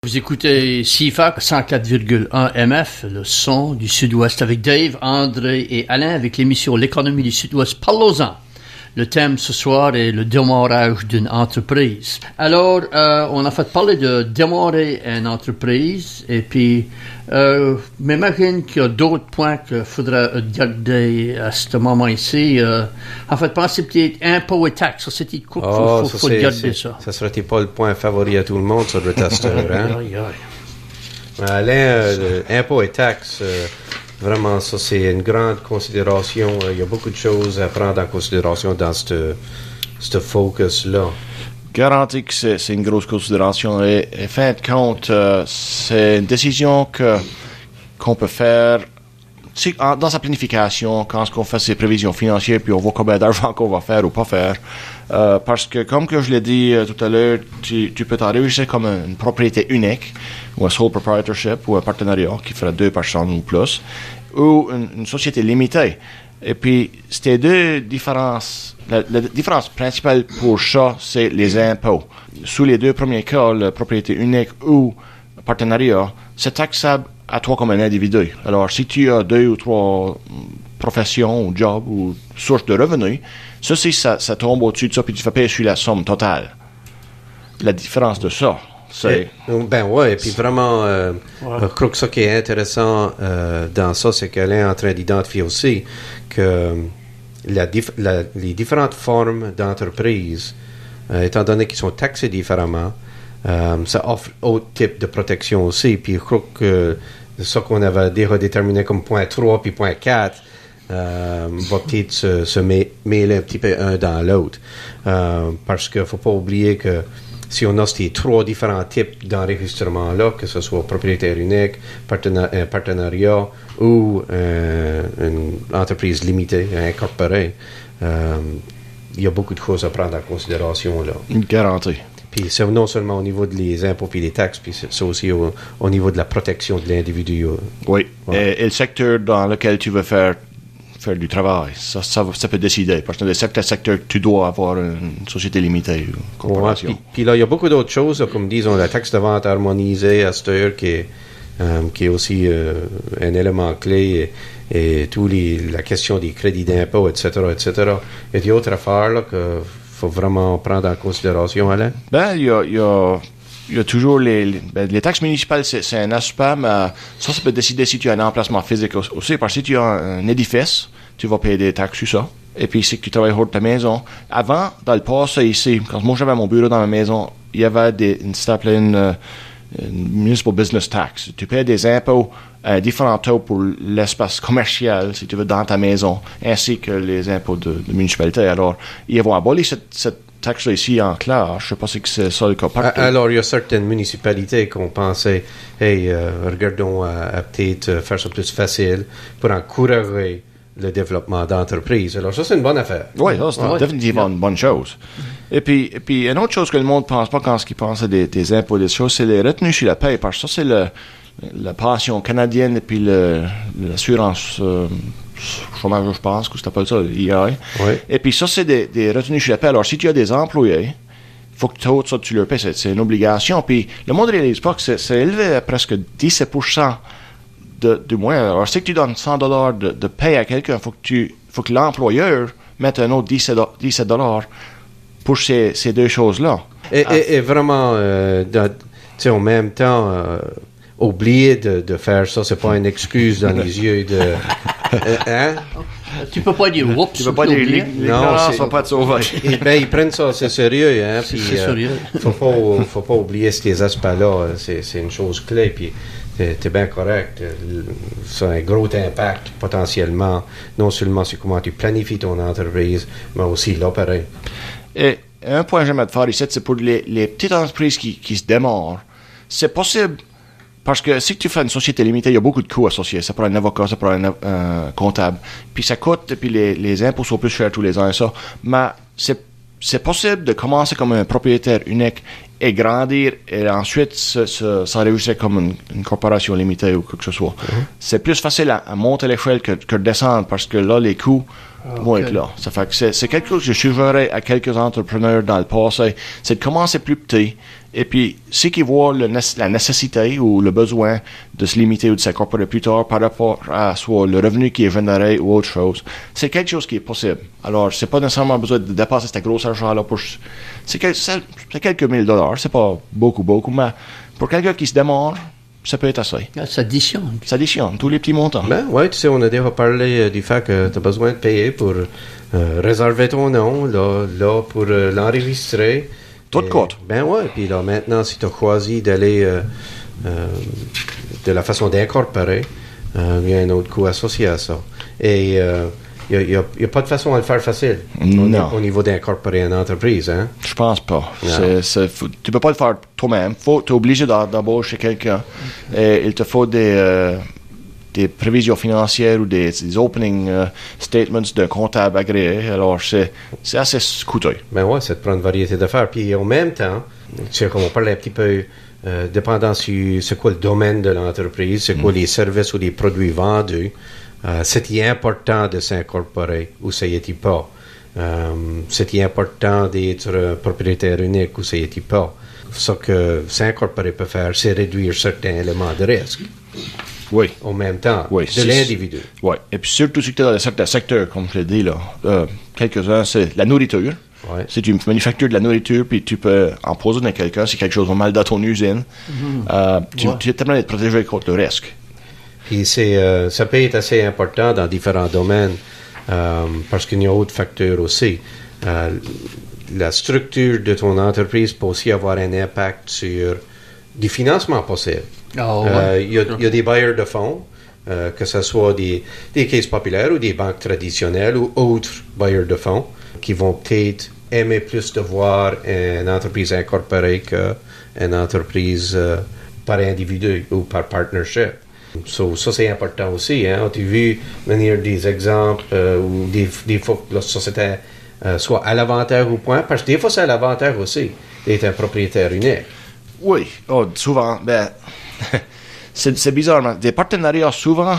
Vous écoutez CFAC 104,1 MF, le son du Sud-Ouest avec Dave, André et Alain avec l'émission L'économie du Sud-Ouest. Parlons-en. Le thème ce soir est le démarrage d'une entreprise. Alors, on a fait parler de démarrer une entreprise et puis, m'imagine qu'il y a d'autres points qu'il faudra garder à ce moment ici. En fait, pensez peut-être impôts et taxes. Ça, c'était quoi? Faut garder ça. Ça serait pas le point favori à tout le monde sur le testeur, hein? Alain, impôts et taxes... Vraiment, ça, c'est une grande considération. Il y a beaucoup de choses à prendre en considération dans ce focus-là. Garanti que c'est une grosse considération. Et fin de compte, c'est une décision qu'on peut faire dans sa planification, quand on fait ses prévisions financières, puis on voit combien d'argent qu'on va faire ou pas faire. Parce que, comme que je l'ai dit tout à l'heure, tu peux t'enregistrer comme une propriété unique, ou un sole proprietorship, ou un partenariat qui fera 2 personnes ou plus, ou une société limitée. Et puis, ces deux différences, la différence principale pour ça, c'est les impôts. Sous les 2 premiers cas, la propriété unique ou partenariat, c'est taxable à toi comme un individu. Alors, si tu as 2 ou 3 professions ou jobs ou sources de revenus, ceci, ça tombe au-dessus de ça, puis tu fais payer sur la somme totale. La différence de ça, c'est... et puis vraiment, je crois que ça qui est intéressant dans ça, c'est qu'elle est en train d'identifier aussi que les différentes formes d'entreprise, étant donné qu'ils sont taxés différemment, ça offre autre type de protection aussi. Puis je crois que ça qu'on avait déjà déterminé comme point 3 puis point 4 va peut-être se mêler un petit peu un dans l'autre. Parce qu'il ne faut pas oublier que si on a ces 3 différents types d'enregistrement-là, que ce soit propriétaire unique, partenariat ou une entreprise limitée, incorporée, il y a beaucoup de choses à prendre en considération là. Garanti. Puis c'est non seulement au niveau des impôts et des taxes, puis c'est aussi au niveau de la protection de l'individu. Oui. Ouais. Et le secteur dans lequel tu veux faire du travail, ça peut décider. Parce que dans certains secteurs, tu dois avoir une société limitée, une corporation. Puis là, il y a beaucoup d'autres choses, là, comme disons la taxe de vente harmonisée à cette heure, qui est aussi un élément clé, et la question des crédits d'impôt, etc., etc. Il y a d'autres affaires là que faut vraiment prendre en considération, Alain? Il y a toujours les taxes municipales, c'est un aspect, mais ça peut décider si tu as un emplacement physique aussi, parce que si tu as un édifice, tu vas payer des taxes sur ça. Et puis, si tu travailles hors de ta maison, avant, dans le passé ici, quand moi j'avais mon bureau dans ma maison, il y avait une municipal business tax. Tu payes des impôts à différents taux pour l'espace commercial, si tu veux, dans ta maison, ainsi que les impôts de municipalité. Alors, ils vont abolir cette taxe-là ici en clair. Je ne sais pas si c'est ça le cas partout. Alors, il y a certaines municipalités qu'on pensait, regardons à peut-être faire ça plus facile pour encourager le développement d'entreprises. Alors, ça, c'est une bonne affaire. Oui, ça, c'est définitivement une bonne chose. Et puis, une autre chose que le monde ne pense pas quand il pense à des impôts, des choses, c'est les retenues sur la paie, parce que ça, c'est la pension canadienne et puis l'assurance chômage, je pense, que ça s'appelle ça, l'IA. Oui. Et puis ça, c'est des retenues sur la paie. Alors, si tu as des employés, il faut que ça, tu leur payes. C'est une obligation. Puis le monde ne réalise pas que c'est élevé à presque 17% du moins. Alors, si tu donnes $100 de paie à quelqu'un, il faut que l'employeur mette un autre $17 pour ces 2 choses-là. Et vraiment, en même temps, oublier de faire ça, c'est pas une excuse dans les yeux de... hein? Tu peux pas dire oups. Tu peux pas dire les grands sont pas de sauvage. Ils prennent ça, c'est sérieux, hein? Puis, c'est sérieux. Faut pas oublier ces aspects-là. C'est une chose clé. Puis t'es bien correct. Ça a un gros impact potentiellement, non seulement sur comment tu planifies ton entreprise, mais aussi l'opérer. Et un point que j'aimerais te faire ici, c'est pour les petites entreprises qui se démarrent. C'est possible. Parce que si tu fais une société limitée, il y a beaucoup de coûts associés. Ça prend un avocat, ça prend un comptable. Puis ça coûte, puis les impôts sont plus chers tous les ans et ça. Mais c'est possible de commencer comme un propriétaire unique et grandir et ensuite s'enregistrer comme une corporation limitée ou quelque chose. C'est plus facile à monter l'échelle que de descendre parce que là, les coûts vont être là. Ça fait que c'est quelque chose que je suggérerais à quelques entrepreneurs dans le passé, c'est de commencer plus petit Et puis, ceux qui voient la nécessité ou le besoin de se limiter ou de s'incorporer plus tard par rapport à soit le revenu qui est généré ou autre chose, c'est quelque chose qui est possible. Alors, c'est pas nécessairement besoin de dépasser ce gros argent-là pour... C'est quelques $1000. C'est pas beaucoup, mais pour quelqu'un qui se démarre, ça peut être assez. Ça additionne. Ça additionne, tous les petits montants. Ben, ouais, tu sais, on a déjà parlé du fait que tu as besoin de payer pour réserver ton nom, là pour l'enregistrer. Tout de côte. Ben ouais, puis là, maintenant, si tu as choisi d'aller de la façon d'incorporer, il y a un autre coût associé à ça. Et il n'y a pas de façon à le faire facile au niveau d'incorporer une entreprise, hein? Je pense pas. Tu peux pas le faire toi-même. Tu es obligé d'embaucher quelqu'un. Et il te faut des prévisions financières ou des opening statements d'un comptable agréé. Alors, c'est assez coûteux. Ben ouais, ça te prend une variété d'affaires. Puis en même temps, tu sais, comme on parlait un petit peu, dépendant sur c'est quoi le domaine de l'entreprise, c'est quoi les services ou les produits vendus, c'est important de s'incorporer ou ça y est pas. C'est important d'être propriétaire unique ou ça y est pas. Ce que s'incorporer peut faire, c'est réduire certains éléments de risque. Oui. En même temps, oui, de l'individu. Oui. Et puis surtout si tu es dans certains secteurs, comme je l'ai dit, là, quelques-uns, c'est la nourriture. Ouais. Si tu manufactures de la nourriture, puis tu peux empoisonner quelqu'un, si quelque chose va mal dans ton usine, tu es tellement d'être protégé contre le risque. Puis ça peut être assez important dans différents domaines, parce qu'il y a d'autres facteurs aussi. La structure de ton entreprise peut aussi avoir un impact sur du financement possible. Il y a des bailleurs de fonds, que ce soit des caisses populaires ou des banques traditionnelles ou autres bailleurs de fonds, qui vont peut-être aimer plus de voir une entreprise incorporée qu'une entreprise par individu ou par partnership. Ça, c'est important aussi. Hein? On a vu venir des exemples où des fois, la société soit à l'avantage ou point, parce que des fois, c'est à l'avantage aussi d'être un propriétaire unique. Oui, souvent, c'est bizarre, mais des partenariats, souvent,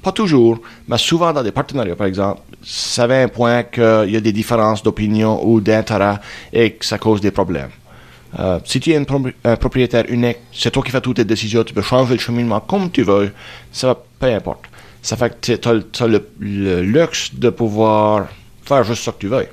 pas toujours, mais souvent dans des partenariats, par exemple, ça va à un point qu'il y a des différences d'opinion ou d'intérêt et que ça cause des problèmes. Si tu es un propriétaire unique, c'est toi qui fais toutes tes décisions, tu peux changer le cheminement comme tu veux, peu importe. Ça fait que tu as le luxe de pouvoir faire juste ce que tu veux,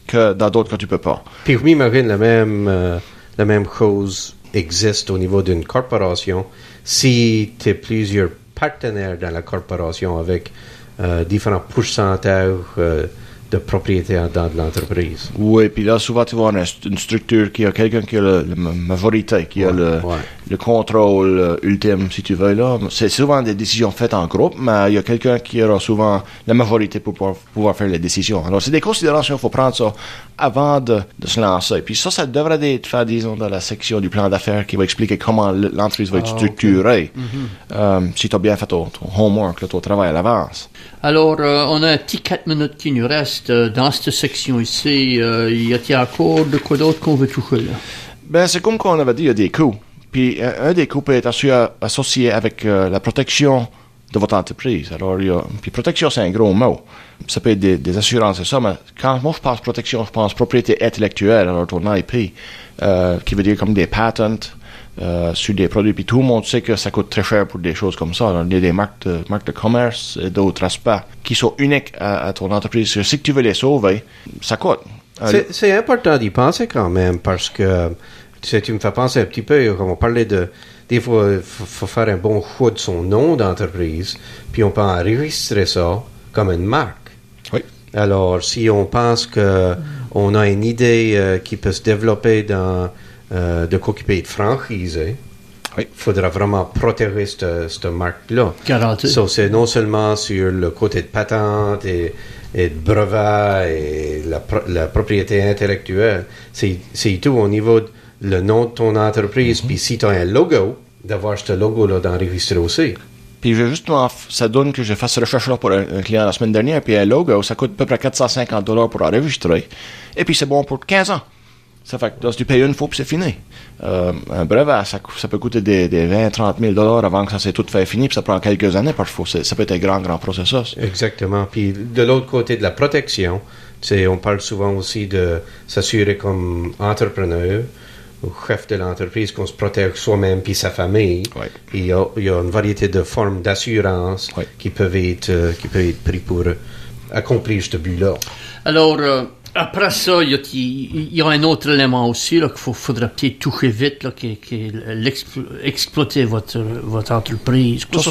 que dans d'autres cas, tu peux pas. Puis je m'imagine la même chose existe au niveau d'une corporation si tu as plusieurs partenaires dans la corporation avec différents pourcentages de propriétaires dans l'entreprise. Oui, puis là, souvent, tu vois une structure qui a quelqu'un qui a la majorité, qui a le contrôle ultime, si tu veux. Là. C'est souvent des décisions faites en groupe, mais il y a quelqu'un qui aura souvent la majorité pour pouvoir faire les décisions. Alors, c'est des considérations, il faut prendre ça avant de se lancer. Puis ça devrait être fait, disons, dans la section du plan d'affaires qui va expliquer comment l'entreprise va être structurée. Okay. Si tu as bien fait ton homework, ton travail à l'avance. Alors, on a un petit 4 minutes qui nous reste dans cette section ici. Y a-t-il encore de quoi d'autre qu'on veut toucher là? C'est comme qu'on avait dit, il y a des coûts. Puis un des coûts peut être associé avec la protection de votre entreprise. Alors, puis protection, c'est un gros mot. Ça peut être des assurances et ça, mais quand moi je pense protection, je pense propriété intellectuelle, alors ton IP, qui veut dire comme des patents sur des produits. Puis tout le monde sait que ça coûte très cher pour des choses comme ça. Alors, il y a des marques de commerce et d'autres aspects qui sont uniques à ton entreprise. Si tu veux les sauver, ça coûte. C'est important d'y penser quand même, parce que tu me fais penser un petit peu, comme on parlait des fois, il faut faire un bon choix de son nom d'entreprise, puis on peut enregistrer ça comme une marque. Oui. Alors, si on pense qu'on a une idée qui peut se développer de quoi qui peut être franchisé, il faudra vraiment protéger cette marque-là. Garanti. So, c'est non seulement sur le côté de patente et de brevet et la propriété intellectuelle, c'est tout au niveau de le nom de ton entreprise, puis si tu as un logo, d'avoir ce logo-là d'enregistrer aussi. Puis justement, ça donne que je fasse recherche-là pour un client la semaine dernière, puis un logo, ça coûte à peu près $450 pour enregistrer, et puis c'est bon pour 15 ans. Ça fait que tu payes une fois, puis c'est fini. Un brevet, ça peut coûter des 20-30 000 $ avant que ça s'est tout fait fini, puis ça prend quelques années parfois. Ça peut être un grand processus. Exactement. Puis de l'autre côté de la protection, on parle souvent aussi de s'assurer comme entrepreneur au chef de l'entreprise qu'on se protège soi-même puis sa famille. Ouais. Il y a une variété de formes d'assurance qui peuvent être prises pour accomplir ce but-là. Alors, après ça, il y a un autre élément aussi là, qu'il faudra peut-être toucher vite, là, qui est exploiter votre entreprise. Quoi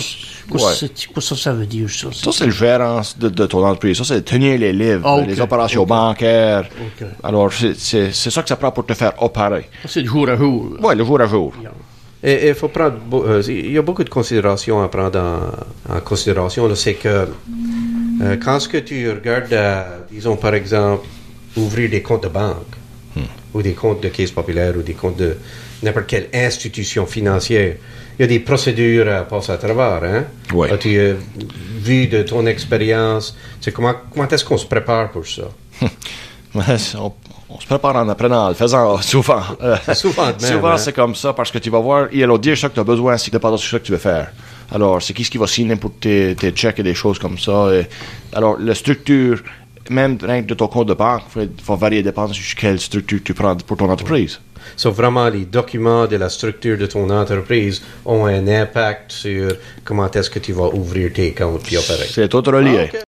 ça veut dire, ça? Ça, c'est le gérance de ton entreprise. Ça, c'est tenir les livres, les opérations bancaires. Okay. Alors, c'est ça que ça prend pour te faire opérer. C'est du jour à jour. Oui, le jour à jour. Yeah. Et il faut prendre, il y a beaucoup de considérations à prendre en considération. Là, c'est que quand ce que tu regardes, disons par exemple, ouvrir des comptes de banque ou des comptes de caisse populaire ou des comptes de n'importe quelle institution financière, il y a des procédures à passer à travers. Hein? Oui. As-tu vu de ton expérience, comment est-ce qu'on se prépare pour ça? On se prépare en apprenant, en le faisant souvent. Souvent, c'est comme ça parce que tu vas voir, il va dire ce que tu as besoin, c'est dépendant de ce que tu veux faire. Alors, c'est qui va signer pour tes chèques et des choses comme ça. Alors, la structure, même de ton compte de banque, va varier dépendant de quelle structure tu prends pour ton entreprise. Vraiment, les documents de la structure de ton entreprise ont un impact sur comment est-ce que tu vas ouvrir tes comptes et opérer. C'est tout relié. Okay.